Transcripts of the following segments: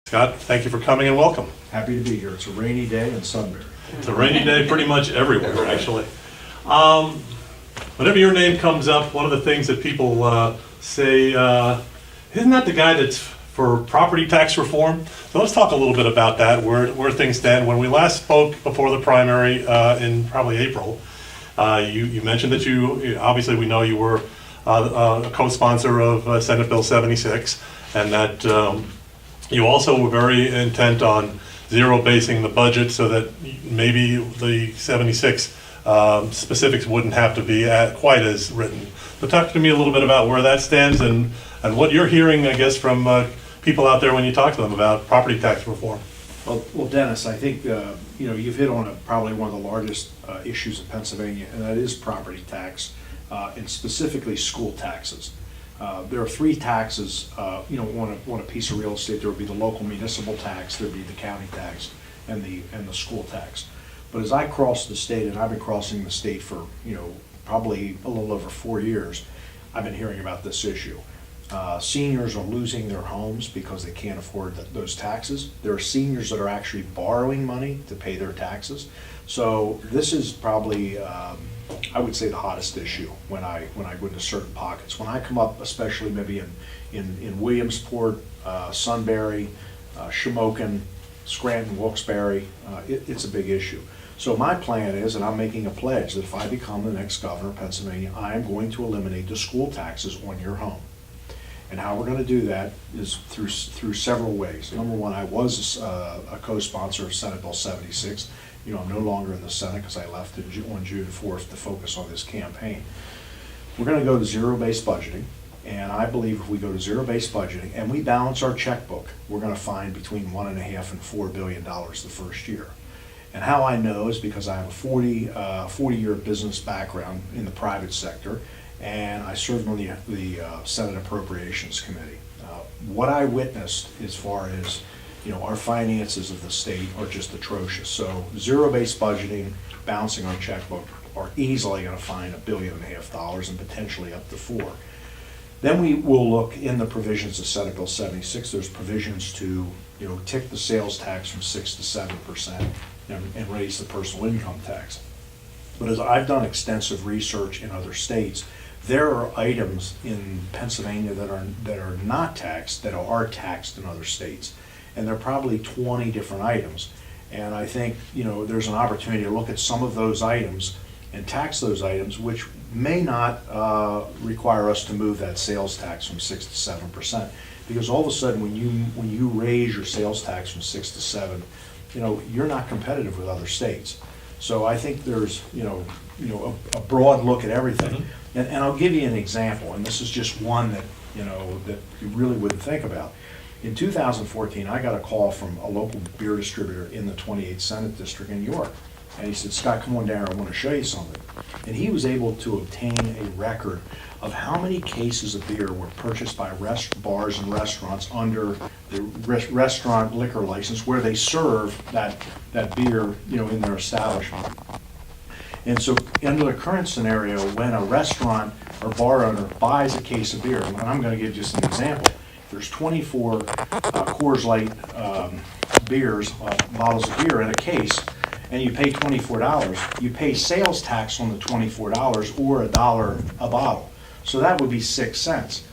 Scott, thank you for coming and welcome. Happy to be here. It's a rainy day in Sunbury. It's a rainy day pretty much everywhere, actually. Whenever your name comes up, one of the things that people say, isn't that the guy that's for property tax reform? So let's talk a little bit about that, where things stand. When we last spoke before the primary in probably April, you mentioned that obviously we know you were a co-sponsor of Senate Bill 76, and that you also were very intent on zero-basing the budget so that maybe the 76 specifics wouldn't have to be quite as written. So talk to me a little bit about where that stands and what you're hearing, I guess, from people out there when you talk to them about property tax reform. Well, Dennis, I think you've hit on probably one of the largest issues in Pennsylvania, and that is property tax, and specifically school taxes. There are three taxes. On a piece of real estate, there would be the local municipal tax, there would be the county tax, and the school tax. But as I cross the state, and I've been crossing the state for probably a little over 4 years, I've been hearing about this issue. Seniors are losing their homes because they can't afford those taxes. There are seniors that are actually borrowing money to pay their taxes. So this is probably, I would say, the hottest issue when I go into certain pockets. When I come up, especially maybe in Williamsport, Sunbury, Shamokin, Scranton, Wilkes-Barre, it's a big issue. So my plan is, and I'm making a pledge, that if I become the next governor of Pennsylvania, I am going to eliminate the school taxes on your home. And how we're going to do that is through several ways. Number one, I was a co-sponsor of Senate Bill 76. I'm no longer in the Senate because I left on June 4th to focus on this campaign. We're going to go to zero-based budgeting, and I believe if we go to zero-based budgeting and we balance our checkbook, we're going to find between $1.5 and $4 billion the first year. And how I know is because I have a 40-year business background in the private sector, and I served on the Senate Appropriations Committee. What I witnessed as far as our finances of the state are just atrocious. So zero-based budgeting, balancing our checkbook, are easily going to find $1.5 billion and potentially up to $4 billion. Then we will look in the provisions of Senate Bill 76. There's provisions to tick the sales tax from 6 to 7% and raise the personal income tax. But as I've done extensive research in other states, there are items in Pennsylvania that are not taxed that are taxed in other states. And there are probably 20 different items. And I think, there's an opportunity to look at some of those items and tax those items, which may not require us to move that sales tax from 6 to 7%. Because all of a sudden, when you raise your sales tax from 6 to 7, you're not competitive with other states. So I think there's, a broad look at everything. Mm-hmm. And I'll give you an example, and this is just one that, that you really wouldn't think about. In 2014, I got a call from a local beer distributor in the 28th Senate District in New York. And he said, "Scott, come on down, I want to show you something." And he was able to obtain a record of how many cases of beer were purchased by bars and restaurants under the restaurant liquor license where they serve that beer, in their establishment. And so under the current scenario, when a restaurant or bar owner buys a case of beer, and I'm going to give just an example, there's 24 Coors Light bottles of beer in a case, and you pay $24, you pay sales tax on the $24 or $1 a bottle. So that would be 6 cents.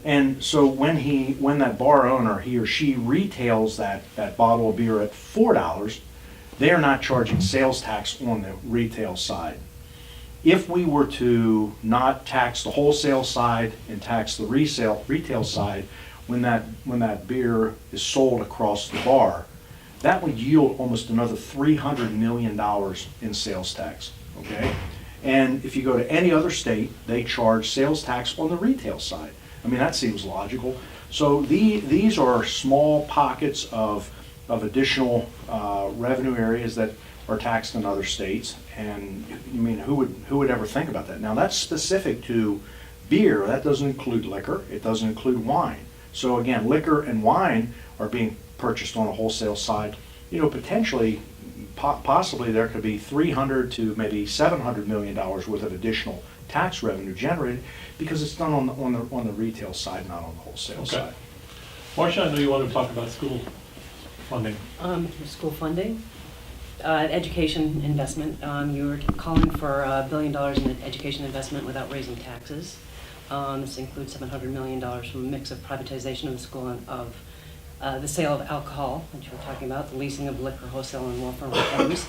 And so when that bar owner, he or she retails that bottle of beer at $4, they are not charging sales tax on the retail side. If we were to not tax the wholesale side and tax the retail side, when that beer is sold across the bar, that would yield almost another $300 million in sales tax, okay? And if you go to any other state, they charge sales tax on the retail side. I mean, that seems logical. So these are small pockets of additional revenue areas that are taxed in other states. And I mean, who would ever think about that? Now, that's specific to beer. That doesn't include liquor. It doesn't include wine. So again, liquor and wine are being purchased on a wholesale side. Potentially, possibly there could be $300 to maybe $700 million worth of additional tax revenue generated because it's done on the retail side, not on the wholesale side. Marcia, I know you want to talk about school funding. School funding, education investment. You were calling for $1 billion in education investment without raising taxes. This includes $700 million from a mix of privatization of the school and of the sale of alcohol, which we're talking about, the leasing of liquor, wholesale, and welfare items.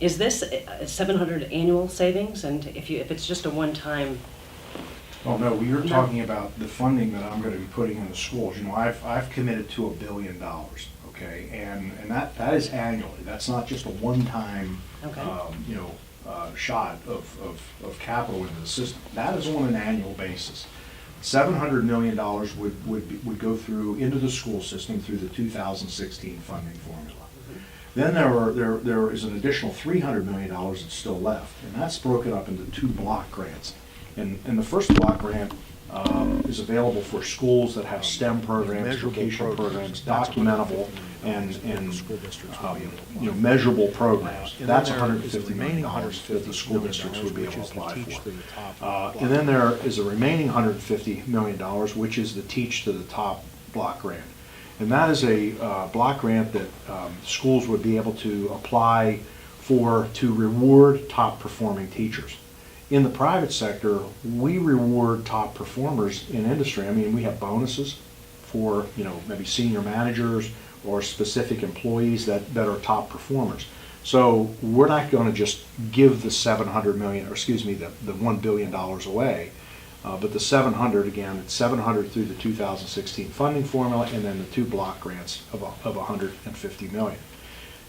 Is this 700 annual savings? And if it's just a one-time? Oh, no, you're talking about the funding that I'm gonna be putting in the schools. You know, I've committed to $1 billion, okay? And that is annually. That's not just a one-time, Okay. shot of capital into the system. That is on an annual basis. $700 million would go through into the school system through the 2016 funding formula. Then there is an additional $300 million that's still left, and that's broken up into 2 block grants. And the first block grant is available for schools that have STEM programs, vocational programs, documentable, and measurable programs. That's $150 million that the school districts would be able to apply for. And then there is a remaining $150 million, which is the Teach to the Top block grant. And that is a block grant that schools would be able to apply for to reward top performing teachers. In the private sector, we reward top performers in industry. I mean, we have bonuses for, maybe senior managers or specific employees that are top performers. So we're not going to just give the $700 million, or excuse me, the $1 billion away. But the 700, again, it's 700 through the 2016 funding formula, and then the 2 block grants of 150 million.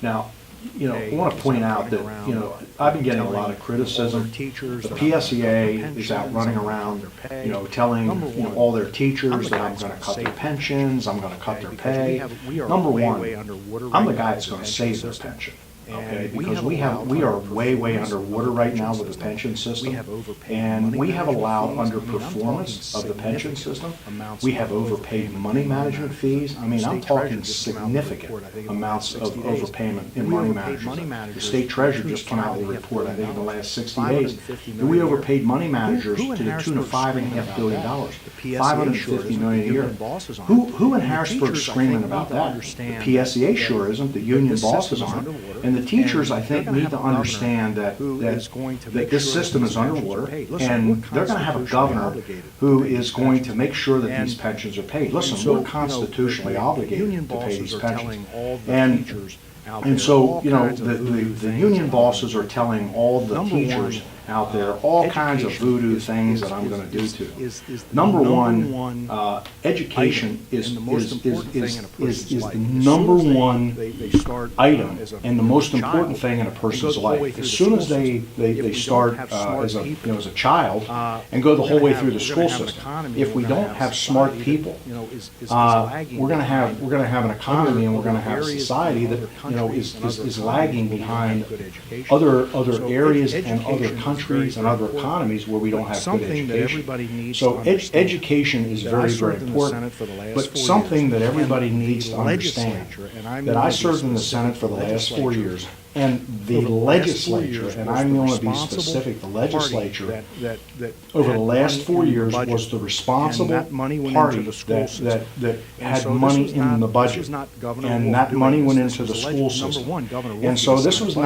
Now, I want to point out that, I've been getting a lot of criticism. The PSEA is out running around, telling, all their teachers that I'm going to cut their pensions, I'm going to cut their pay. Number one, I'm the guy that's going to save their pension. Okay, because we are way underwater right now with the pension system, and we have allowed underperformance of the pension system. We have overpaid money management fees. I mean, I'm talking significant amounts of overpayment in money management. The state treasurer just came out with a report, I think, in the last 60 days, that we overpaid money managers to the tune of $5.5 billion, $550 million a year. Who in Harrisburg is screaming about that? The PSEA sure isn't. The union bosses aren't. And the teachers, I think, need to understand that this system is underwater, and they're going to have a governor who is going to make sure that these pensions are paid. Listen, we're constitutionally obligated to pay these pensions. And so, the union bosses are telling all the teachers out there all kinds of voodoo things that I'm going to do to them. Number one, education is the number one item and the most important thing in a person's life. As soon as they start as a child and go the whole way through the school system, if we don't have smart people, we're going to have an economy, and we're going to have a society that is lagging behind other areas and other countries and other economies where we don't have good education. So education is very, very important. But something that everybody needs to understand, that I served in the Senate for the last 4 years, and the legislature, and I'm going to be specific, the legislature, over the last 4 years was the responsible party that had money in the budget, and that money went into the school system. And so this was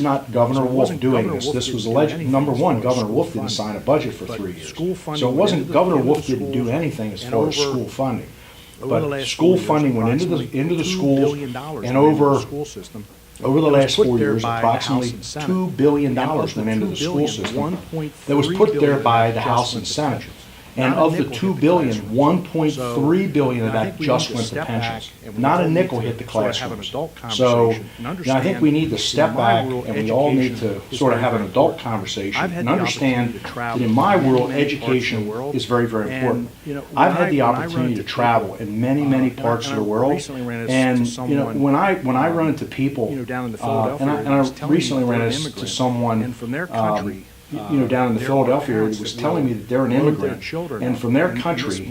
not Governor Wolf doing this. This was number one, Governor Wolf didn't sign a budget for 3 years. So it wasn't Governor Wolf didn't do anything as far as school funding. But school funding went into the schools, and over the last 4 years, approximately $2 billion went into the school system that was put there by the House and Senate. And of the $2 billion, $1.3 billion of that just went to pensions. Not a nickel hit the classrooms. So I think we need to step back, and we all need to sort of have an adult conversation and understand that in my world, education is very, very important. I've had the opportunity to travel in many parts of the world, and when I run into people, and I recently ran into someone down in the Philadelphia area, was telling me that they're an immigrant, and from their country,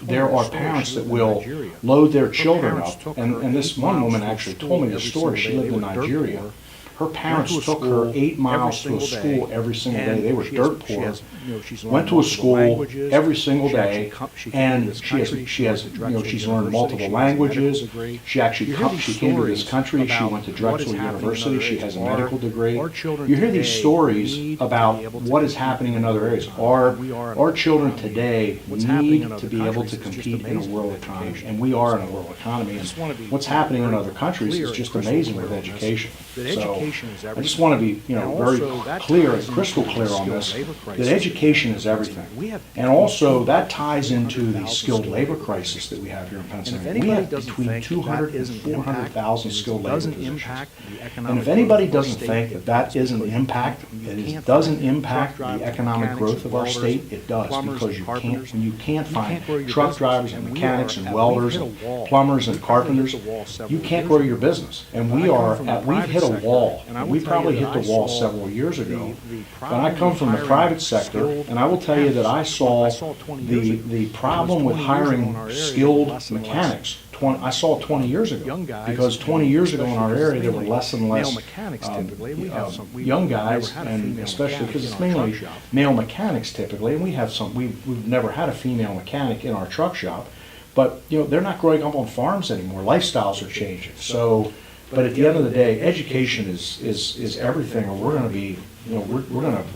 there are parents that will load their children up. And this one woman actually told me the story. She lived in Nigeria, Her parents Went to a took her school 8 miles every to a single school day, every single and day. They were she has- dirt she poor. has, she's learned Went to a multiple school languages. every single She actually day, she came to and this she has, country. she has, went to you know, Drexel she's learned University. multiple She has a medical languages. degree. She actually You hear these she came to this stories country. She about went to what Drexel is happening in University. other She has a areas. medical degree. Our children You hear these today stories need to about be able to what is compete happening in in other the areas. world. We are in Our a children economy. today What's happening in need other to be able countries to is just compete in a amazing world with economy, education. and we are in a world economy. I And just wanna be what's happening in very other countries clear is and just crystal amazing clear with on this, education. that So education is I just everything. want to be, And very also, that clear ties and crystal into clear the on skilled this, labor that crisis education is that we have. everything. We have And also, that ties into the 200,000 skilled labor skilled crisis that we have here in And if Pennsylvania. We anybody have doesn't between think 200 that and isn't 400,000 impact, skilled labor doesn't positions. impact the economic And if anybody growth of our doesn't state, think that that isn't because impact, you that it can't doesn't find impact truck the drivers, economic mechanics, growth of our welders, state, it does, plumbers, because you carpenters. can't You find can't grow your truck business. drivers and And we mechanics are and at- welders we've and hit a wall. plumbers and We probably carpenters. hit the wall several You can't years grow ago. your business. And But I we come are, from the we've private hit a sector, wall. and I will We tell probably you hit that the I wall saw several years ago. the But I problem come with from the hiring private sector, skilled and I will tell you that I saw 20 years ago. the It problem was with 20 years ago in hiring our area, skilled less and less. mechanics. I saw it 20 years ago. Young guys, Because 20 years ago in our especially area, there were mainly less and less male mechanics typically. We have some- we young never guys, had a and female especially because mechanic it's in our mainly truck shop. male mechanics typically, and we have some, we've never had a female mechanic in our truck shop. But, they're not growing up on farms anymore. Lifestyles are changing. So, but at the end of the day, education is everything, or we're gonna be, we're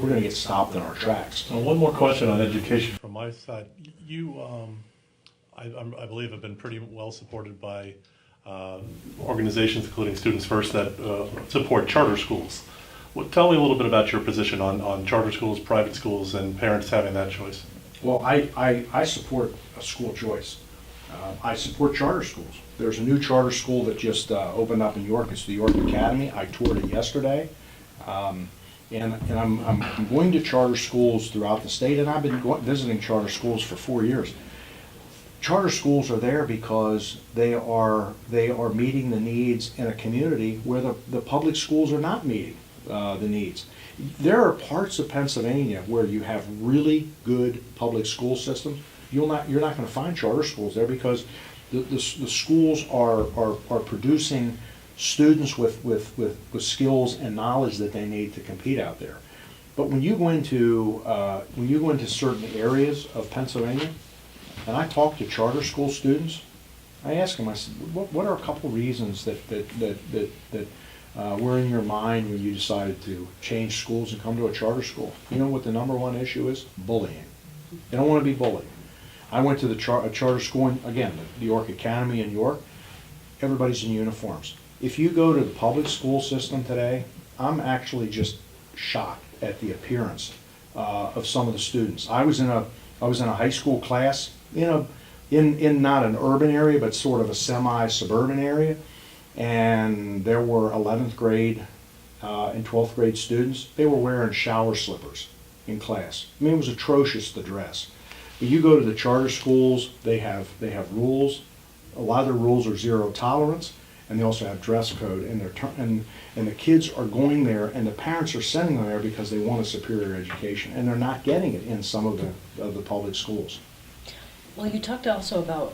gonna get stopped in our tracks. One more question on education from my side. You, I believe, have been pretty well supported by organizations, including Students First, that support charter schools. Tell me a little bit about your position on charter schools, private schools, and parents having that choice. Well, I support a school choice. I support charter schools. There's a new charter school that just opened up in York. It's the York Academy. I toured it yesterday. And I'm going to charter schools throughout the state, and I've been visiting charter schools for 4 years. Charter schools are there because they are meeting the needs in a community where the public schools are not meeting the needs. There are parts of Pennsylvania where you have really good public school systems. You're not going to find charter schools there because the schools are producing students with skills and knowledge that they need to compete out there. But when you go into certain areas of Pennsylvania, and I talk to charter school students, I ask them, I said, what are a couple reasons that were in your mind when you decided to change schools and come to a charter school? You know what the number one issue is? Bullying. They don't want to be bullied. I went to a charter school, again, the York Academy in York. Everybody's in uniforms. If you go to the public school system today, I'm actually just shocked at the appearance of some of the students. I was in a high school class in not an urban area, but sort of a semi-suburban area, and there were 11th grade and 12th grade students. They were wearing shower slippers in class. I mean, it was atrocious, the dress. But you go to the charter schools, they have rules. A lot of their rules are zero tolerance, and they also have dress code. And the kids are going there, and the parents are sending them there because they want a superior education, and they're not getting it in some of the public schools. Well, you talked also about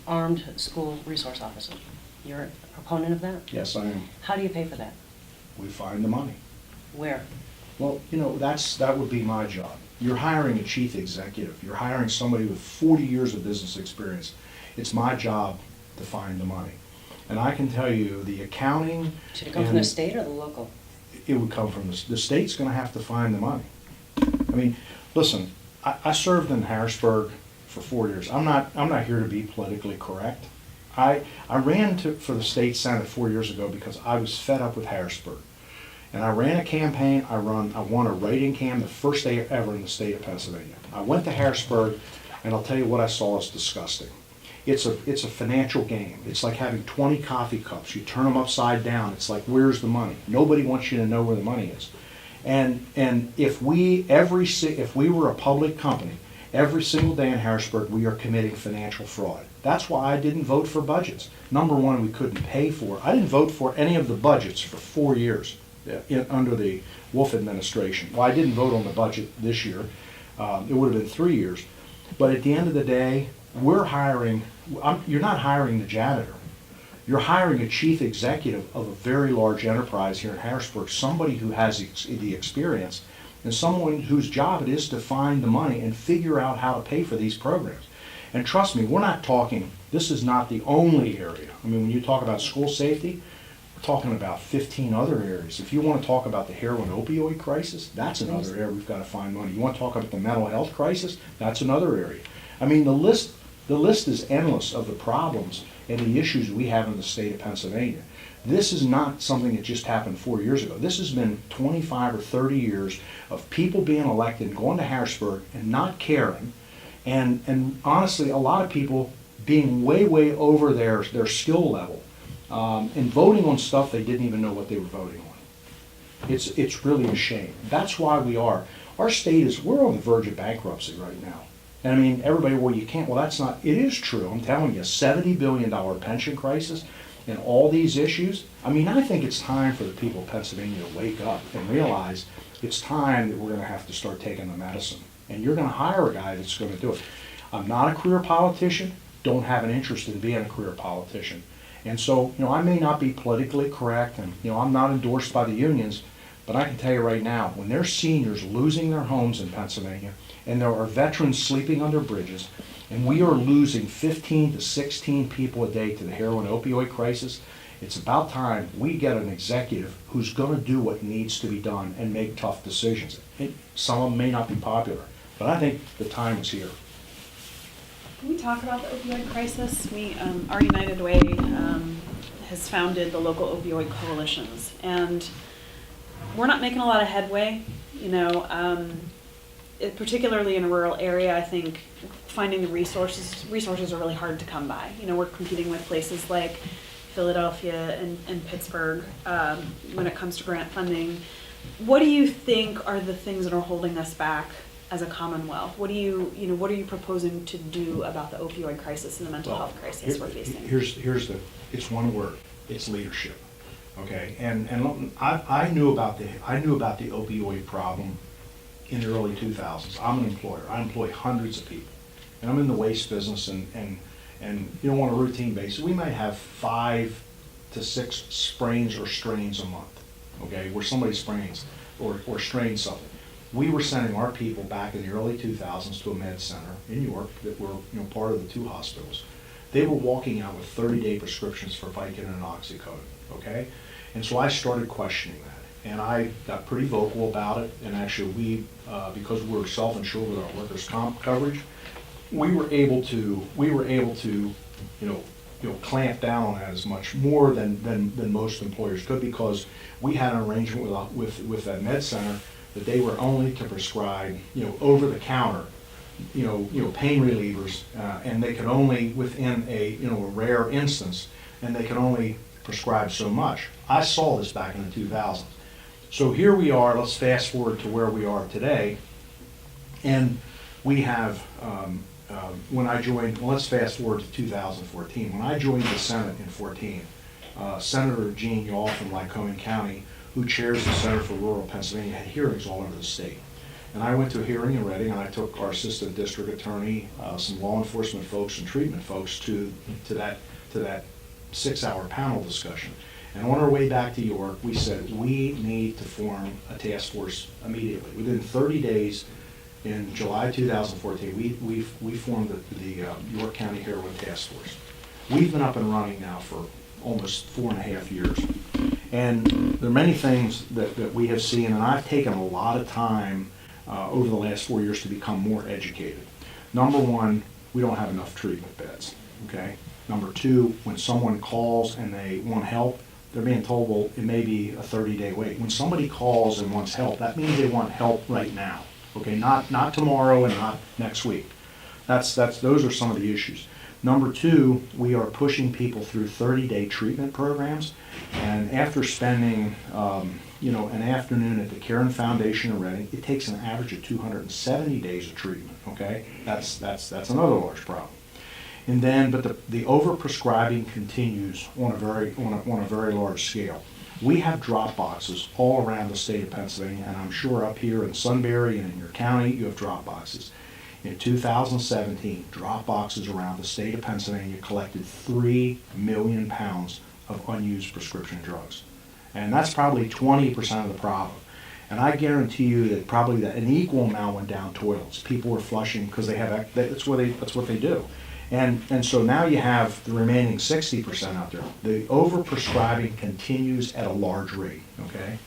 armed school resource officers. You're a proponent of that? Yes, I am. How do you pay for that? We find the money. Where? Well, that would be my job. You're hiring a chief executive. You're hiring somebody with 40 years of business experience. It's my job to find the money. And I can tell you, the accounting... Should it come from the state or the local? It would come from the state's going to have to find the money. I mean, listen, I served in Harrisburg for 4 years. I'm not here to be politically correct. I ran for the state senate 4 years ago because I was fed up with Harrisburg. And I ran a campaign. I won a write-in campaign the first day ever in the state of Pennsylvania. I went to Harrisburg, and I'll tell you what I saw is disgusting. It's a financial game. It's like having 20 coffee cups. You turn them upside down. It's like, where's the money? Nobody wants you to know where the money is. And if we were a public company, every single day in Harrisburg, we are committing financial fraud. That's why I didn't vote for budgets. Number one, we couldn't pay for it. I didn't vote for any of the budgets for 4 years under the Wolf administration. Well, I didn't vote on the budget this year. It would have been 3 years. But at the end of the day, you're not hiring the janitor. You're hiring a chief executive of a very large enterprise here in Harrisburg, somebody who has the experience, and someone whose job it is to find the money and figure out how to pay for these programs. And trust me, we're not talking, this is not the only area. I mean, when you talk about school safety, we're talking about 15 other areas. If you want to talk about the heroin opioid crisis, that's another area we've got to find money. You want to talk about the mental health crisis, that's another area. I mean, the list is endless of the problems and the issues we have in the state of Pennsylvania. This is not something that just happened 4 years ago. This has been 25 or 30 years of people being elected and going to Harrisburg and not caring, and honestly, a lot of people being way over their skill level, and voting on stuff they didn't even know what they were voting on. It's really a shame. That's why our state is, we're on the verge of bankruptcy right now. And I mean, everybody, well, you can't, well, that's not, it is true, I'm telling you, $70 billion pension crisis and all these issues. I mean, I think it's time for the people of Pennsylvania to wake up and realize it's time that we're gonna have to start taking the medicine. And you're gonna hire a guy that's gonna do it. I'm not a career politician, don't have an interest in being a career politician. And so, I may not be politically correct, and, I'm not endorsed by the unions, but I can tell you right now, when there's seniors losing their homes in Pennsylvania, and there are veterans sleeping under bridges, and we are losing 15 to 16 people a day to the heroin opioid crisis, it's about time we get an executive who's going to do what needs to be done and make tough decisions. Some of them may not be popular, but I think the time is here. Can we talk about the opioid crisis? Our United Way has founded the local opioid coalitions, and we're not making a lot of headway, particularly in a rural area. I think finding the resources are really hard to come by. We're competing with places like Philadelphia and Pittsburgh when it comes to grant funding. What do you think are the things that are holding us back as a Commonwealth? What are you proposing to do about the opioid crisis and the mental health crisis we're facing? It's one word. It's leadership. Okay, and I knew about the opioid problem in the early 2000s. I'm an employer. I employ hundreds of people, and I'm in the waste business. And on a routine basis, we might have 5 to 6 sprains or strains a month. Okay, where somebody sprains or strains something. We were sending our people back in the early 2000s to a med center in York that were part of the 2 hospitals. They were walking out with 30-day prescriptions for Vicodin and Oxycodone. Okay, and so I started questioning that, and I got pretty vocal about it. And actually, we because we were self-insured with our workers' comp coverage, we were able to clamp down on that as much more than most employers could, because we had an arrangement with that med center that they were only to prescribe over the counter pain relievers, and they could only, within a rare instance, and they could only prescribe so much. I saw this back in the 2000s. So here we are, let's fast forward to where we are today, and we have, when I joined, let's fast forward to 2014. When I joined the Senate in 14, Senator Gene Yaw from Lycoming County, who chairs the Center for Rural Pennsylvania, had hearings all over the state. And I went to a hearing in Reading, and I took our assistant district attorney, some law enforcement folks and treatment folks to that 6-hour panel discussion. And on our way back to York, we said we need to form a task force immediately. Within 30 days, in July 2014, we formed the York County Heroin Task Force. We've been up and running now for almost 4.5 years. And there are many things that we have seen, and I've taken a lot of time over the last 4 years to become more educated. Number one, we don't have enough treatment beds, okay? Number two, when someone calls and they want help, they're being told, well, it may be a 30-day wait. When somebody calls and wants help, that means they want help right now, okay? Not tomorrow and not next week. Those are some of the issues. Number two, we are pushing people through 30-day treatment programs, and after spending an afternoon at the Caron Foundation in Reading, it takes an average of 270 days of treatment. Okay, that's another large problem. And then, but the overprescribing continues on a very large scale. We have drop boxes all around the state of Pennsylvania, and I'm sure up here in Sunbury and in your county, you have drop boxes. In 2017, drop boxes around the state of Pennsylvania collected 3 million pounds of unused prescription drugs. And that's probably 20% of the problem. And I guarantee you that probably an equal amount went down toilets. People were flushing because that's what they do. And so now you have the remaining 60% out there. The overprescribing continues at a large rate, okay?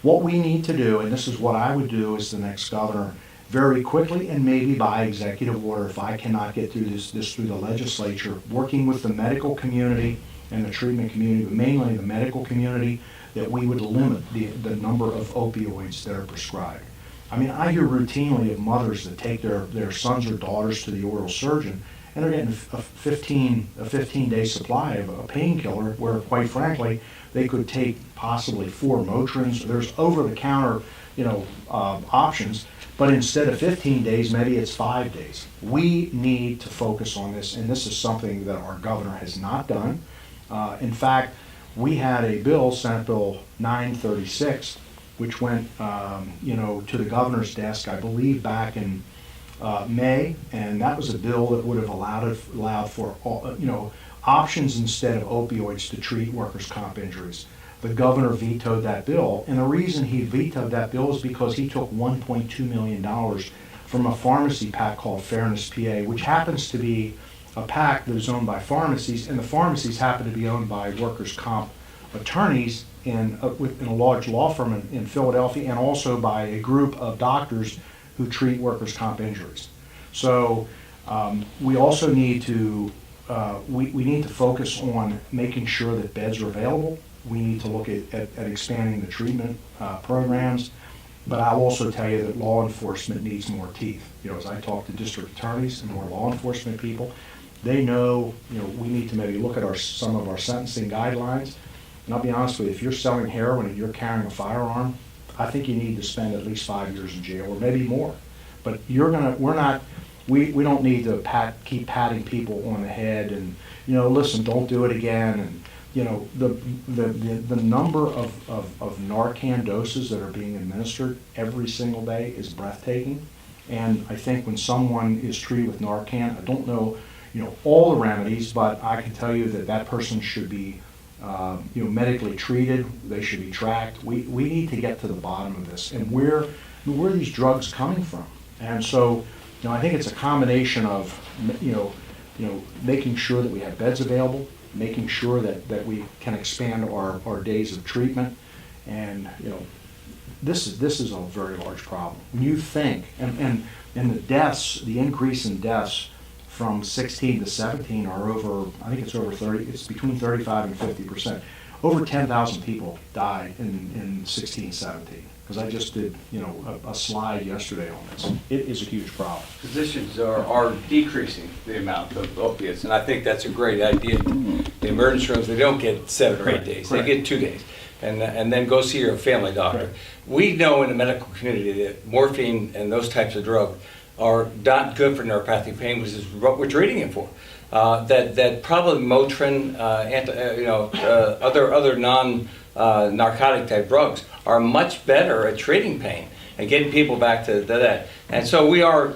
What we need to do, and this is what I would do as the next governor, very quickly and maybe by executive order, if I cannot get through this through the legislature, working with the medical community and the treatment community, but mainly the medical community, that we would limit the number of opioids that are prescribed. I mean, I hear routinely of mothers that take their sons or daughters to the oral surgeon, and they're getting a 15-day supply of a painkiller, where, quite frankly, they could take possibly 4 Motrins. There's over-the-counter, options, but instead of 15 days, maybe it's 5 days. We need to focus on this, and this is something that our governor has not done. In fact, we had a bill, Senate Bill 936, which went, to the governor's desk, I believe, back in May, and that was a bill that would have allowed for options instead of opioids to treat workers' comp injuries. The governor vetoed that bill, and the reason he vetoed that bill is because he took $1.2 million from a pharmacy PAC called Fairness PA, which happens to be a PAC that is owned by pharmacies, and the pharmacies happen to be owned by workers' comp attorneys in a large law firm in Philadelphia, and also by a group of doctors who treat workers' comp injuries. So we also need to we need to focus on making sure that beds are available. We need to look at expanding the treatment programs. But I'll also tell you that law enforcement needs more teeth. As I talk to district attorneys and more law enforcement people, they know, we need to maybe look at some of our sentencing guidelines. And I'll be honest with you, if you're selling heroin and you're carrying a firearm, I think you need to spend at least 5 years in jail, or maybe more. But we don't need to keep patting people on the head and, listen, don't do it again. And, the number of Narcan doses that are being administered every single day is breathtaking. And I think when someone is treated with Narcan, I don't know, all the remedies, but I can tell you that person should be, medically treated. They should be tracked. We need to get to the bottom of this, and where are these drugs coming from? And so, I think it's a combination of, making sure that we have beds available, making sure that we can expand our days of treatment, and this is a very large problem. When you think, and the increase in deaths from 16 to 17 are over, I think it's over 30, it's between 35 and 50%. Over 10,000 people died in 16, 17. Because I just did, a slide yesterday on this. It is a huge problem. Physicians are decreasing the amount of opiates, and I think that's a great idea. The emergency rooms, they don't get 7 or 8 days. They get 2 days. And then go see your family doctor. Right. We know in the medical community that morphine and those types of drugs are not good for neuropathic pain, which is what we're treating it for. That probably Motrin, other non-narcotic type drugs are much better at treating pain and getting people back to that. And so we are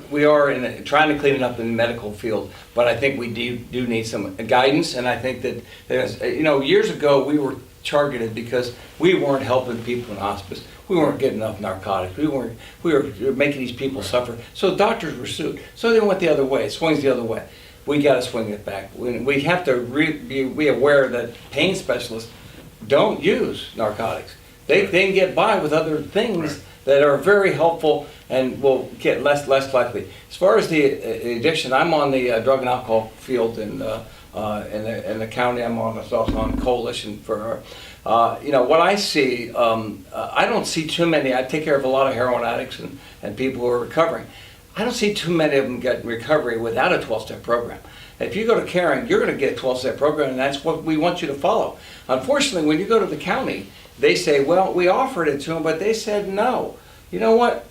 trying to clean it up in the medical field, but I think we do need some guidance. And I think that years ago we were targeted because we weren't helping people in hospice. We weren't getting enough narcotics. We were making these people suffer. So doctors were sued. So they went the other way. It swings the other way. We got to swing it back. We have to be aware that pain specialists don't use narcotics. They can get by with other things that are very helpful and will get less likely. As far as the addiction, I'm on the drug and alcohol field in the county. I'm also on coalition for. What I see, I don't see too many. I take care of a lot of heroin addicts and people who are recovering. I don't see too many of them get recovery without a 12-step program. If you go to Caring, you're going to get a 12-step program, and that's what we want you to follow. Unfortunately, when you go to the county, they say, well, we offered it to them, but they said no. You know what?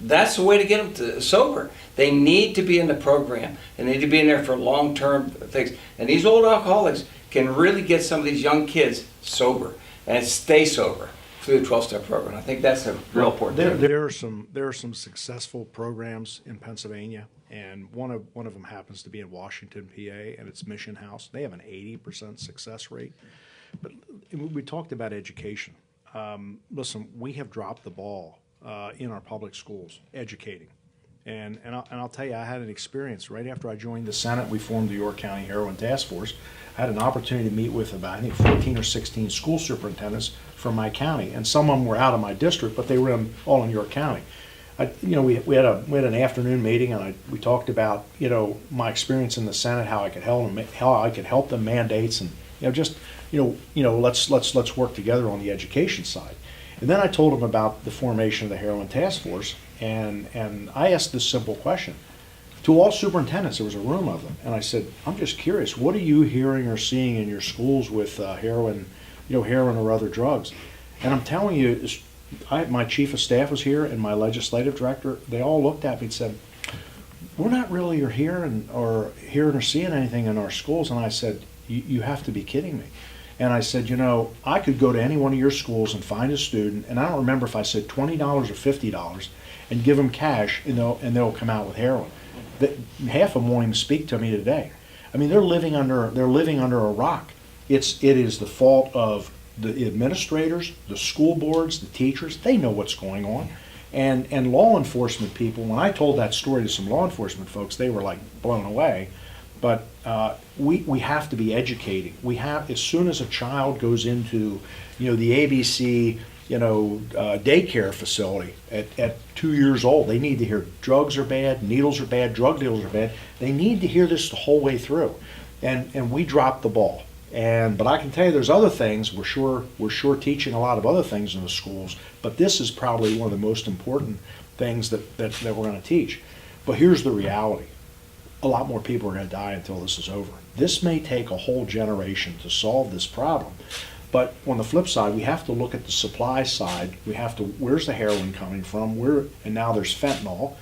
That's the way to get them sober. They need to be in the program. They need to be in there for long-term things. And these old alcoholics can really get some of these young kids sober and stay sober through the 12-step program. I think that's a real important thing. There are some successful programs in Pennsylvania, And one of them happens to be in Washington, PA, and it's Mission House. They have an 80% success rate. But we talked about education. Listen, we have dropped the ball in our public schools, educating. And I'll tell you, I had an experience right after I joined the Senate. We formed the York County Heroin Task Force. I had an opportunity to meet with about, I think, 14 or 16 school superintendents from my county, and some of them were out of my district, but they were all in York County. We had an afternoon meeting, and we talked about my experience in the Senate, how I could help them mandates, and let's work together on the education side. And then I told them about the formation of the Heroin Task Force, and I asked this simple question to all superintendents. There was a room of them, and I said, I'm just curious, what are you hearing or seeing in your schools with heroin or other drugs? And I'm telling you, my chief of staff was here and my legislative director. They all looked at me and said, we're not really hearing or seeing anything in our schools. And I said, you have to be kidding me. And I said, I could go to any one of your schools and find a student, and I don't remember if I said $20 or $50, and give them cash, and they'll come out with heroin. Half of them won't even speak to me today. I mean, they're living under a rock. It is the fault of the administrators, the school boards, the teachers. They know what's going on. And law enforcement people, when I told that story to some law enforcement folks, they were like blown away. But we have to be educating. We have, as soon as a child goes into, the ABC, daycare facility at 2 years old, they need to hear drugs are bad, needles are bad, drug dealers are bad. They need to hear this the whole way through. And we dropped the ball. But I can tell you, there's other things. We're sure teaching a lot of other things in the schools, but this is probably one of the most important things that we're going to teach. But here's the reality. A lot more people are going to die until this is over. This may take a whole generation to solve this problem. But on the flip side, we have to look at the supply side. Where's the heroin coming from? And now there's fentanyl.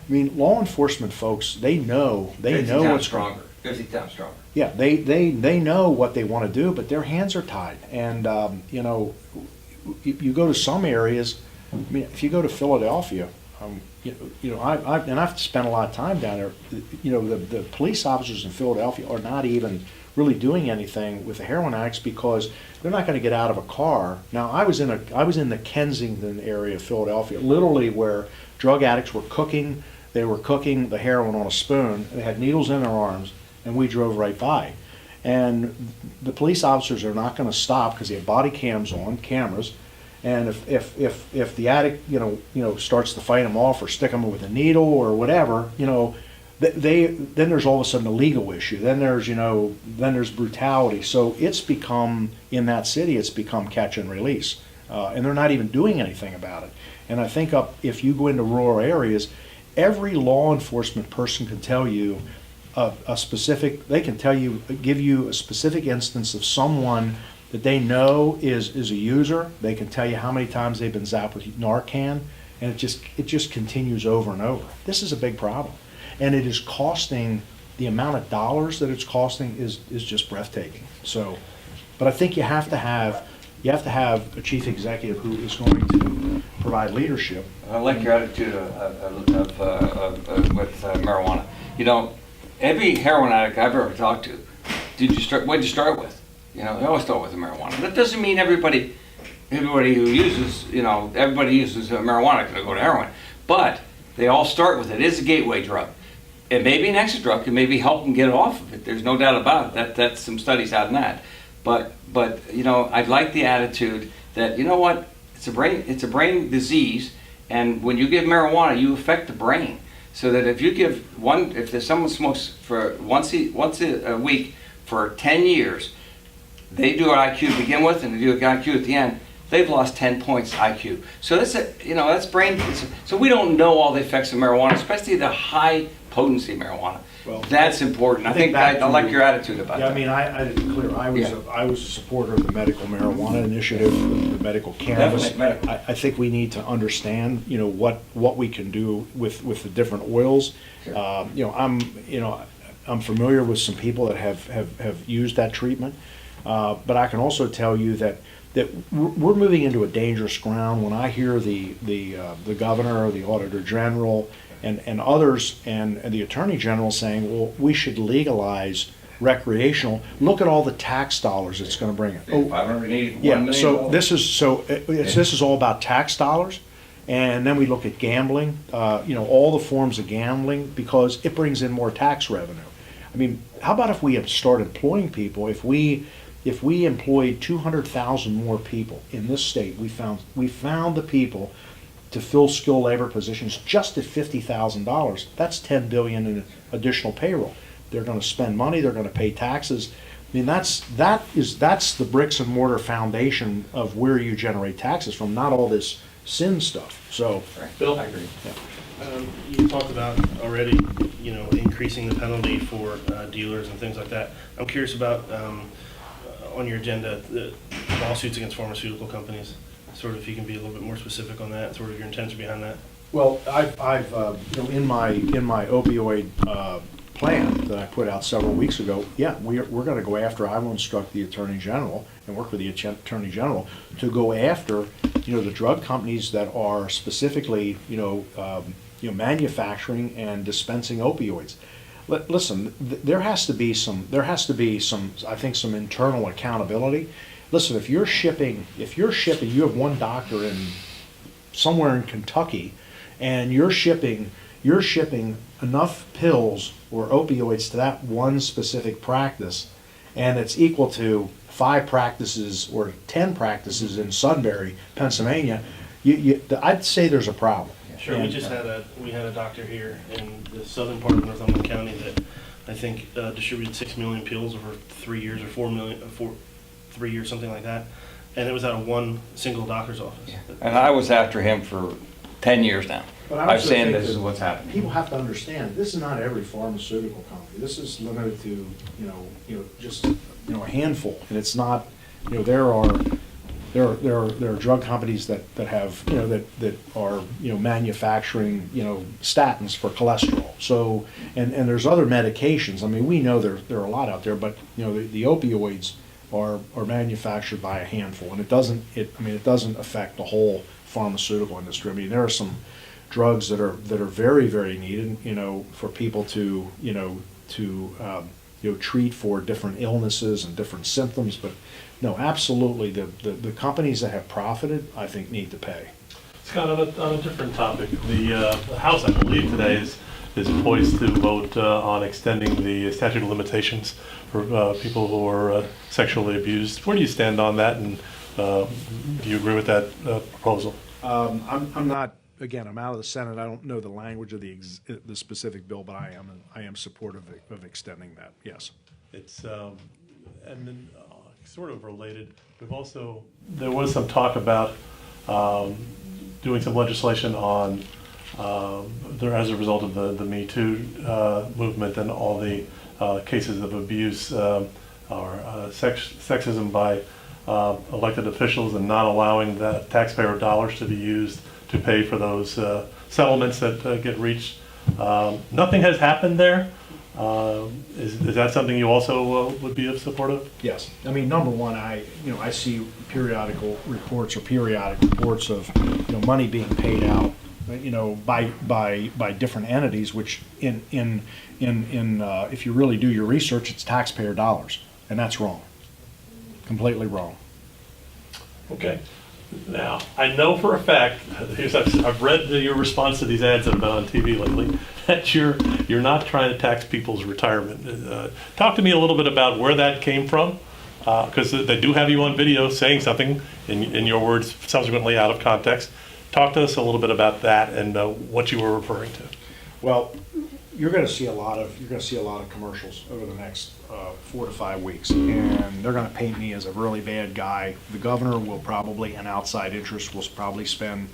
I mean, law enforcement folks, they know what's stronger. 50 times stronger. Yeah, they know what they want to do, but their hands are tied. And you go to some areas. I mean, if you go to Philadelphia, I've spent a lot of time down there. The police officers in Philadelphia are not even really doing anything with the heroin addicts because they're not going to get out of a car. Now, I was in the Kensington area of Philadelphia, literally where drug addicts were cooking. They were cooking the heroin on a spoon. They had needles in their arms, and we drove right by. And the police officers are not going to stop because they have body cameras. And if the addict starts to fight them off or stick them with a needle or whatever, then there's all of a sudden a legal issue. Then there's brutality. So it's become, in that city, it's become catch and release, and they're not even doing anything about it. And I think if you go into rural areas, every law enforcement person can tell you give you a specific instance of someone that they know is a user. They can tell you how many times they've been zapped with Narcan, and it just continues over and over. This is a big problem, and it is costing, the amount of dollars that it's costing is just breathtaking. So, but I think you have to have a chief executive who is going to provide leadership. I like your attitude with marijuana. Every heroin addict I've ever talked to, what'd you start with? They always start with the marijuana. That doesn't mean everybody who uses, everybody uses marijuana can go to heroin. But they all start with it. It is a gateway drug. It may be an extra drug. It may be help them get off of it. There's no doubt about it. That's some studies out in that. But I like the attitude that, what, it's a brain disease, and when you give marijuana, you affect the brain. So that if someone smokes for once a week for 10 years, they do an IQ to begin with, and they do an IQ at the end. They've lost 10 points IQ. So that's brain. So we don't know all the effects of marijuana, especially the high potency marijuana. Well, that's important. I think I like your attitude about that. I mean, I didn't clear. I was a supporter of the medical marijuana initiative, the medical cannabis. I think we need to understand, what we can do with the different oils. Sure. I'm familiar with some people that have used that treatment, but I can also tell you that we're moving into a dangerous ground. When I hear the governor or the auditor general and others, and the Attorney General saying, well, we should legalize recreational. Look at all the tax dollars it's going to bring in. Oh, $581 yeah, million. so this is all about tax dollars, and then we look at gambling, all the forms of gambling, because it brings in more tax revenue. I mean, how about if we start employing people? If we employed 200,000 more people in this state, we found the people to fill skilled labor positions just at $50,000. That's $10 billion in additional payroll. They're going to spend money. They're going to pay taxes. I mean, that's the bricks and mortar foundation of where you generate taxes from, not all this sin stuff. So, Bill? I agree. You talked about already, increasing the penalty for dealers and things like that. I'm curious about, on your agenda, the lawsuits against pharmaceutical companies. Sort of, if you can be a little bit more specific on that, sort of your intention behind that. well, I've in my opioid plan that I put out several weeks ago, yeah, we're going to go after. I will instruct the Attorney General and work with the Attorney General to go after, the drug companies that are specifically, manufacturing and dispensing opioids. Listen, there has to be some, I think, some internal accountability. Listen, if you're shipping, you have one doctor in somewhere in Kentucky, and you're shipping enough pills or opioids to that one specific practice, and it's equal to 5 practices or 10 practices in Sunbury, Pennsylvania, I'd say there's a problem. Sure, we had a doctor here in the southern part of Northumberland County that I think distributed 6 million pills over 3 years, or 4 million, 3 years, something like that. And it was out of one single doctor's office. And I was after him for 10 years now. But I I'm also saying think this is that what's happening. People have to understand, this is not every pharmaceutical company. This is limited to, just, a handful. And it's not, there are drug companies that have, that are, manufacturing, statins for cholesterol. So, and there's other medications. I mean, we know there are a lot out there, but, the opioids are manufactured by a handful, and it doesn't affect the whole pharmaceutical industry. I mean, there are some drugs that are very, very needed, for people to treat for different illnesses and different symptoms. But no, absolutely, the companies that have profited, I think, need to pay. Scott, on a different topic, the House, I believe, today is poised to vote on extending the statute of limitations for people who are sexually abused. Where do you stand on that, and do you agree with that proposal? I'm not. Again, I'm out of the Senate. I don't know the language of the specific bill, but I am supportive of extending that. Yes. It's and then sort of related. There was some talk about doing some legislation on as a result of the Me Too movement and all the cases of abuse or sexism by elected officials, and not allowing the taxpayer dollars to be used to pay for those settlements that get reached. Nothing has happened there. Is that something you also would be supportive? Yes. I mean, number one, I see periodic reports of money being paid out, by different entities, which in if you really do your research, it's taxpayer dollars, and that's wrong. Completely wrong. Okay. Now, I know for a fact, I've read your response to these ads that have been on TV lately, that you're not trying to tax people's retirement. Talk to me a little bit about where that came from, because they do have you on video saying something, in your words, subsequently out of context. Talk to us a little bit about that and what you were referring to. Well, you're going to see a lot of commercials over the next 4 to 5 weeks, and they're going to paint me as a really bad guy. The governor will probably, and outside interest will probably spend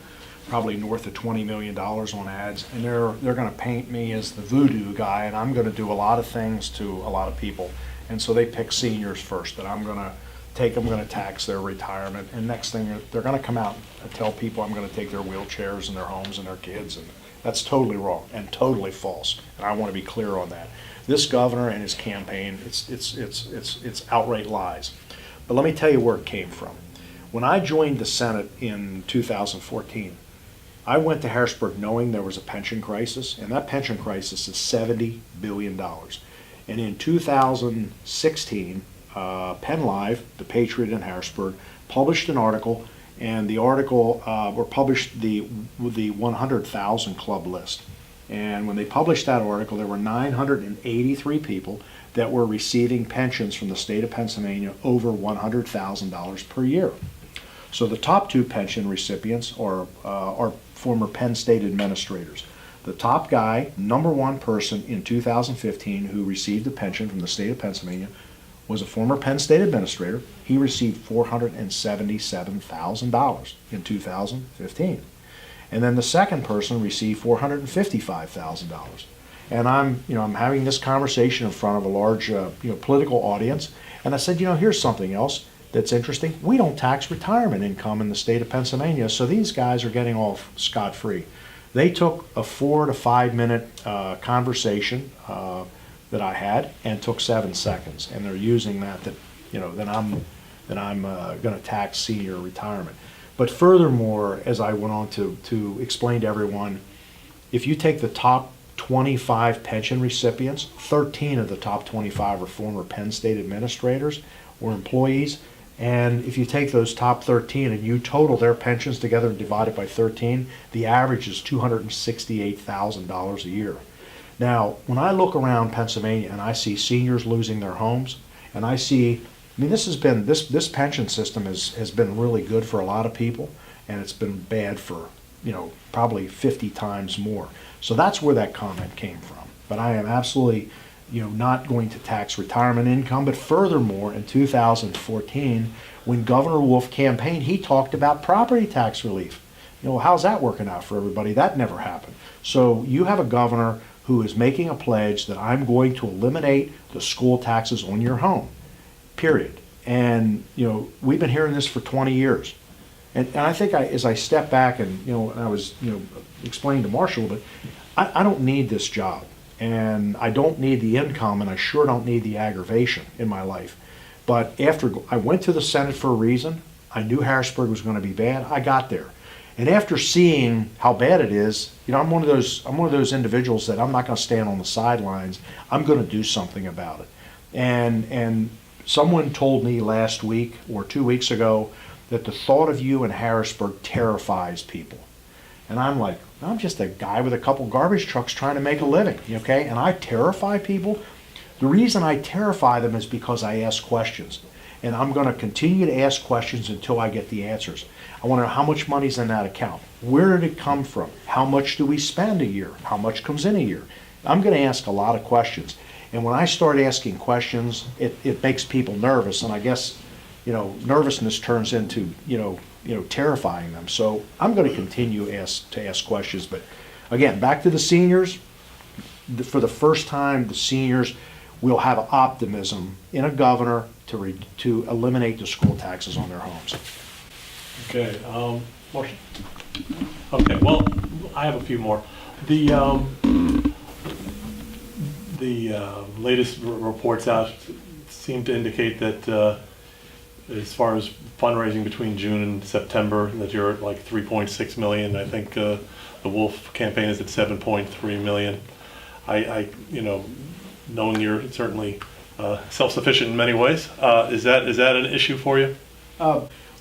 north of $20 million on ads, and they're going to paint me as the voodoo guy, and I'm going to do a lot of things to a lot of people. And so they pick seniors first, that I'm going to tax their retirement, and next thing they're going to come out and tell people I'm going to take their wheelchairs and their homes and their kids, and that's totally wrong and totally false. And I want to be clear on that. This governor and his campaign, it's outright lies. But let me tell you where it came from. When I joined the Senate in 2014, I went to Harrisburg knowing there was a pension crisis, and that pension crisis is $70 billion. And in 2016, Penn Live, the Patriot in Harrisburg, published an article, and the article published the 100,000 club list. And when they published that article, there were 983 people that were receiving pensions from the state of Pennsylvania over $100,000 per year. So the top two pension recipients are former Penn State administrators. The top guy, number one person in 2015 who received a pension from the state of Pennsylvania was a former Penn State administrator. He received $477,000 in 2015. And then the second person received $455,000. And I'm having this conversation in front of a large, political audience. And I said, here's something else that's interesting. We don't tax retirement income in the state of Pennsylvania, so these guys are getting off scot-free. They took a 4 to 5 minute conversation that I had and took 7 seconds, and they're using that I'm going to tax senior retirement. But furthermore, as I went on to explain to everyone, if you take the top 25 pension recipients, 13 of the top 25 are former Penn State administrators or employees. And if you take those top 13 and you total their pensions together and divide it by 13, the average is $268,000 a year. Now, when I look around Pennsylvania and I see seniors losing their homes, and I see, this pension system has been really good for a lot of people, and it's been bad for, probably 50 times more. So that's where that comment came from. But I am absolutely not going to tax retirement income. But furthermore, in 2014, when Governor Wolf campaigned, he talked about property tax relief. How's that working out for everybody? That never happened. So you have a governor who is making a pledge that I'm going to eliminate the school taxes on your home, period. And, we've been hearing this for 20 years. And I think as I step back and, I was, explaining to Marshall a bit, I don't need this job. And I don't need the income, and I sure don't need the aggravation in my life. But after I went to the Senate for a reason, I knew Harrisburg was going to be bad. I got there, and after seeing how bad it is, I'm one of those individuals that I'm not going to stand on the sidelines. I'm going to do something about it. And someone told me last week or 2 weeks ago that the thought of you in Harrisburg terrifies people. And I'm like, I'm just a guy with a couple garbage trucks trying to make a living, okay? And I terrify people. The reason I terrify them is because I ask questions. And I'm going to continue to ask questions until I get the answers. I want to know how much money's in that account. Where did it come from? How much do we spend a year? How much comes in a year? I'm going to ask a lot of questions. And when I start asking questions, it makes people nervous. And I guess, nervousness turns into, terrifying them. So I'm going to continue to ask questions. But again, back to the seniors. For the first time, the seniors will have optimism in a governor to eliminate the school taxes on their homes. Okay, Marshall? Okay, well, I have a few more. The latest reports out seem to indicate that as far as fundraising between June and September, that you're at like 3.6 million. I think the Wolf campaign is at 7.3 million. I knowing you're certainly self-sufficient in many ways, is that an issue for you?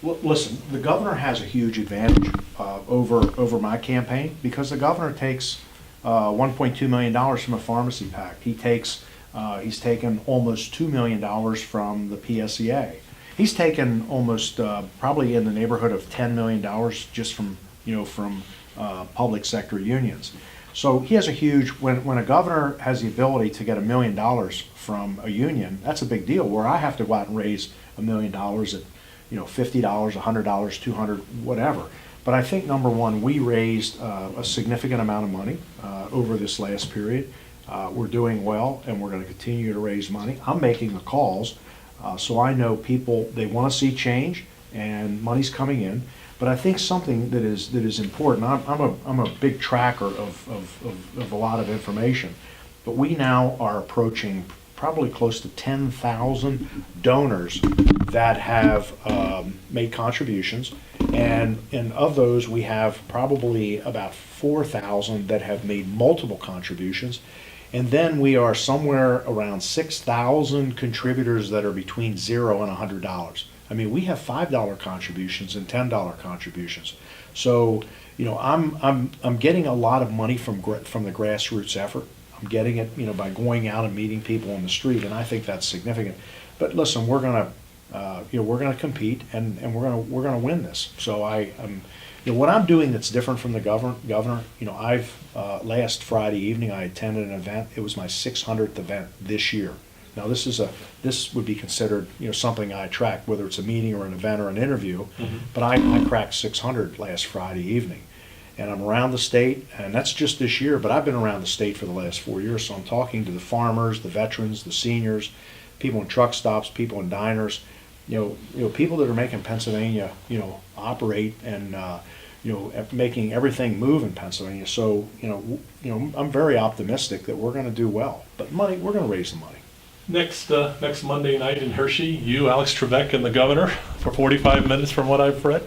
Listen, the governor has a huge advantage over my campaign because the governor takes $1.2 million from a pharmacy pact. He's taken almost $2 million from the PSEA. He's taken almost probably in the neighborhood of $10 million just from public sector unions. So he has a huge, when a governor has the ability to get $1 million from a union, that's a big deal, where I have to go out and raise $1 million at $50, $100, $200, whatever. But I think, number one, we raised a significant amount of money over this last period. We're doing well, and we're going to continue to raise money. I'm making the calls, so I know people, they want to see change, and money's coming in. But I think something that is important, I'm a big tracker of a lot of information, but we now are approaching probably close to 10,000 donors that have made contributions, And of those, we have probably about 4,000 that have made multiple contributions. And then we are somewhere around 6,000 contributors that are between $0 and $100. I mean, we have $5 contributions and $10 contributions. So, you know, I'm getting a lot of money from the grassroots effort. I'm getting it, you know, by going out and meeting people on the street, and I think that's significant. But listen, we're gonna, you know, we're gonna compete, and we're gonna win this. So you know, what I'm doing that's different from the governor. You know, last Friday evening I attended an event. It was my 600th event this year. Now this would be considered, you know, something I track, whether it's a meeting or an event or an interview. Mhm. But I cracked 600 last Friday evening, and I'm around the state, and that's just this year. But I've been around the state for the last 4 years, so I'm talking to the farmers, the veterans, the seniors, people in truck stops, people in diners. You know, people that are making Pennsylvania, you know, operate and you know, making everything move in Pennsylvania. So you know, I'm very optimistic that we're going to do well. But money, we're going to raise the money. Next Monday night in Hershey, you, Alex Trebek, and the governor for 45 minutes from what I've read.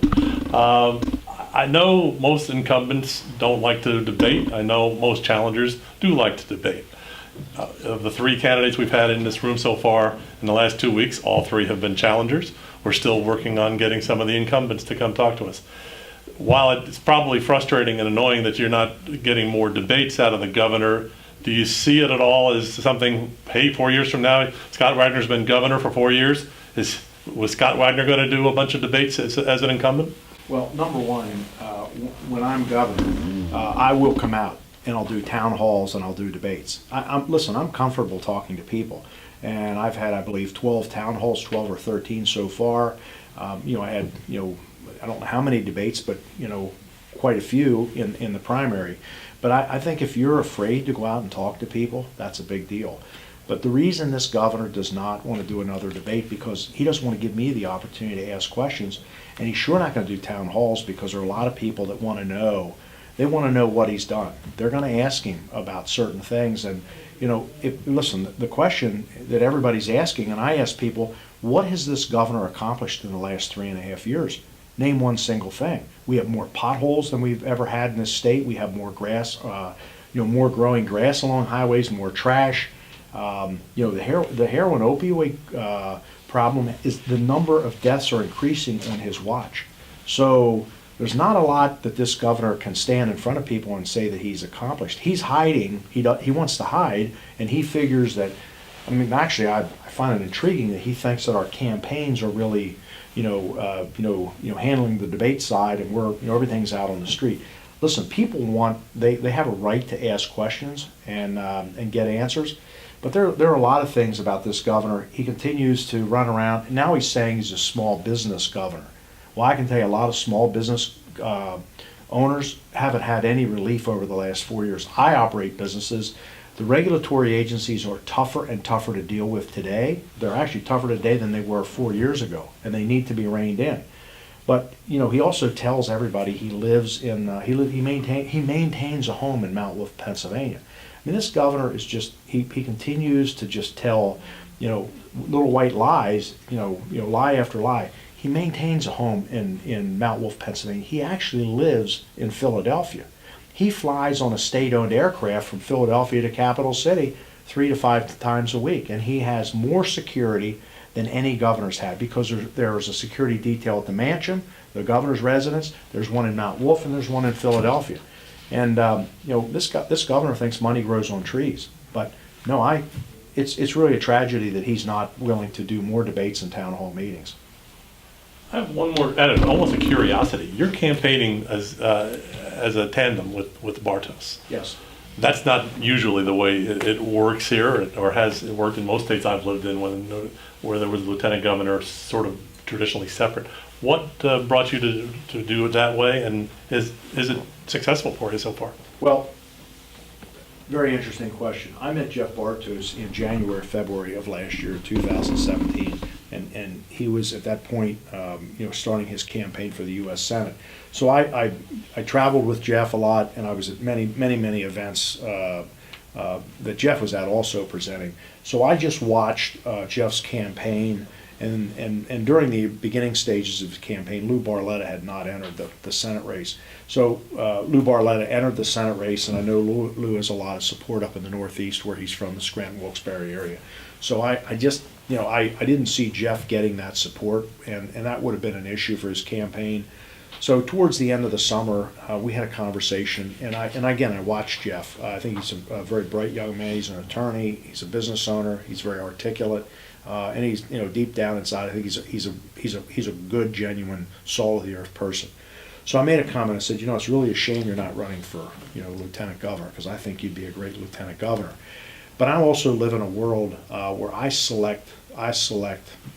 I know most incumbents don't like to debate. I know most challengers do like to debate. Of the 3 candidates we've had in this room so far in the last 2 weeks, all 3 have been challengers. We're still working on getting some of the incumbents to come talk to us. While it's probably frustrating and annoying that you're not getting more debates out of the governor, do you see it at all as something, hey, 4 years from now, Scott Wagner's been governor for 4 years, was Scott Wagner going to do a bunch of debates as an incumbent? Well, number one, when I'm governor, I will come out and I'll do town halls and I'll do debates. Listen, I'm comfortable talking to people, and I've had, I believe, 12 town halls, 12 or 13 so far. You know, I had, you know, I don't know how many debates, but you know, quite a few in the primary. But I think if you're afraid to go out and talk to people, that's a big deal. But the reason this governor does not want to do another debate, because he doesn't want to give me the opportunity to ask questions, and he's sure not going to do town halls, because there are a lot of people that want to know. They want to know what he's done. They're going to ask him about certain things. And you know, listen, the question that everybody's asking, and I ask people, what has this governor accomplished in the last 3.5 years? Name one single thing. We have more potholes than we've ever had in this state. We have more grass, you know, more growing grass along highways, more trash. You know, the heroin opioid problem is, the number of deaths are increasing on his watch. So there's not a lot that this governor can stand in front of people and say that he's accomplished. He's hiding. He wants to hide, and he figures that. I mean, actually, I find it intriguing that he thinks that our campaigns are really, handling the debate side, and we're, you know, everything's out on the street. Listen, people they have a right to ask questions and get answers, but there are a lot of things about this governor. He continues to run around, and now he's saying he's a small business governor. Well, I can tell you a lot of small business owners haven't had any relief over the last 4 years. I operate businesses. The regulatory agencies are tougher and tougher to deal with today. They're actually tougher today than they were 4 years ago, and they need to be reined in. But you know, he also tells everybody he lives in. He maintains a home in Mount Wolf, Pennsylvania. I mean, this governor is just he continues to just tell, you know, little white lies. You know, lie after lie. He maintains a home in Mount Wolf, Pennsylvania. He actually lives in Philadelphia. He flies on a state-owned aircraft from Philadelphia to Capital City 3 to 5 times a week, and he has more security than any governor's had, because there is a security detail at the mansion, the governor's residence. There's one in Mount Wolf, and there's one in Philadelphia. And you know, this governor thinks money grows on trees, but no, it's really a tragedy that he's not willing to do more debates and town hall meetings. I have one more, almost a curiosity. You're campaigning as a tandem with Bartos. Yes. That's not usually the way it works here, or has worked in most states I've lived in, where there was a lieutenant governor sort of traditionally separate. What brought you to do it that way, and is it successful for you so far? Well, very interesting question. I met Jeff Bartos in January, February of last year, 2017, and he was at that point, starting his campaign for the U.S. Senate. So I traveled with Jeff a lot, and I was at many events that Jeff was at also presenting. So I just watched Jeff's campaign, And during the beginning stages of the campaign, Lou Barletta had not entered the Senate race. So Lou Barletta entered the Senate race, and I know Lou has a lot of support up in the Northeast where he's from, the Scranton-Wilkes-Barre area. So I just, I didn't see Jeff getting that support, and that would have been an issue for his campaign. So towards the end of the summer, we had a conversation, and again, I watched Jeff. I think he's a very bright young man. He's an attorney. He's a business owner. He's very articulate. And he's, deep down inside, I think he's a good, genuine, soul of the earth person. So I made a comment. I said, it's really a shame you're not running for, lieutenant governor, because I think you'd be a great lieutenant governor. But I also live in a world where I select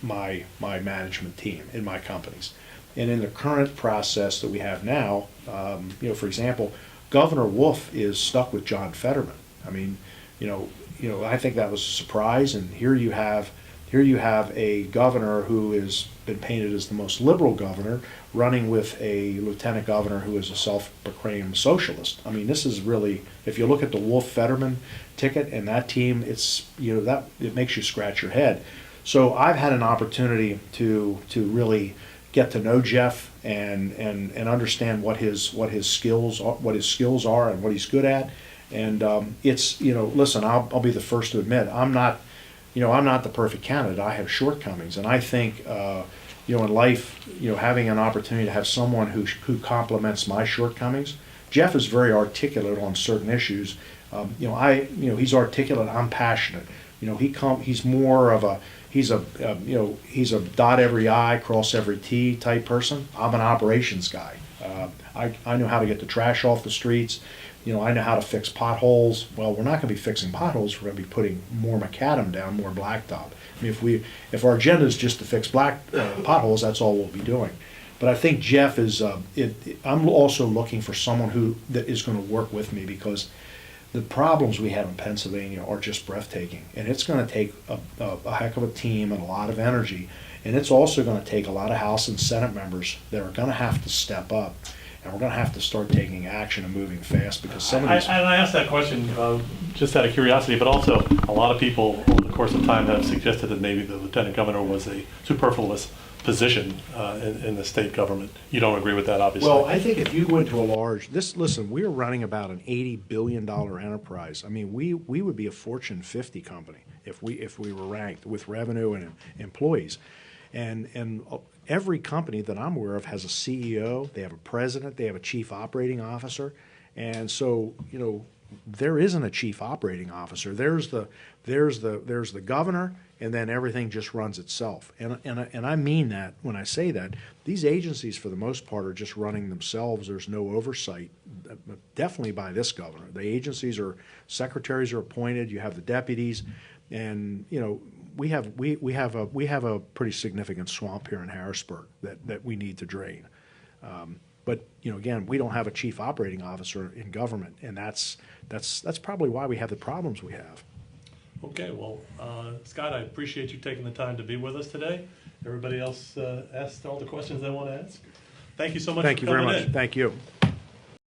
my management team in my companies. And in the current process that we have now, for example, Governor Wolf is stuck with John Fetterman. I mean, I think that was a surprise. And here you have a governor who has been painted as the most liberal governor running with a lieutenant governor who is a self-proclaimed socialist. I mean, this is really, if you look at the Wolf-Fetterman ticket and that team, it's, that it makes you scratch your head. So I've had an opportunity to really get to know Jeff and understand what his skills are and what he's good at. And it's, listen, I'll be the first to admit, I'm not the perfect candidate. I have shortcomings, and I think, in life, having an opportunity to have someone who complements my shortcomings. Jeff is very articulate on certain issues. He's articulate. I'm passionate. He's more of a he's a dot every I, cross every T type person. I'm an operations guy. I know how to get the trash off the streets. I know how to fix potholes. Well, we're not going to be fixing potholes. We're going to be putting more macadam down, more blacktop. I mean, if our agenda is just to fix potholes, that's all we'll be doing. But I think Jeff is. I'm also looking for someone that is going to work with me, because the problems we have in Pennsylvania are just breathtaking, and it's going to take a heck of a team and a lot of energy, and it's also going to take a lot of House and Senate members that are going to have to step up. And we're going to have to start taking action and moving fast, because some of these... I asked that question just out of curiosity, but also a lot of people over the course of time have suggested that maybe the lieutenant governor was a superfluous position in the state government. You don't agree with that, obviously. Well, I think if you go into a listen, we're running about an $80 billion enterprise. I mean, we would be a Fortune 50 company if we were ranked with revenue and employees. And every company that I'm aware of has a CEO, they have a president, they have a chief operating officer. And so, there isn't a chief operating officer. There's the governor, and then everything just runs itself. And I mean that when I say that. These agencies, for the most part, are just running themselves. There's no oversight, definitely by this governor. The agencies secretaries are appointed. You have the deputies, and we have a pretty significant swamp here in Harrisburg that we need to drain. But again, we don't have a chief operating officer in government, and that's probably why we have the problems we have. Okay, well, Scott, I appreciate you taking the time to be with us today. Everybody else asked all the questions they want to ask. Thank you so much for coming in. Thank you very much. Thank you.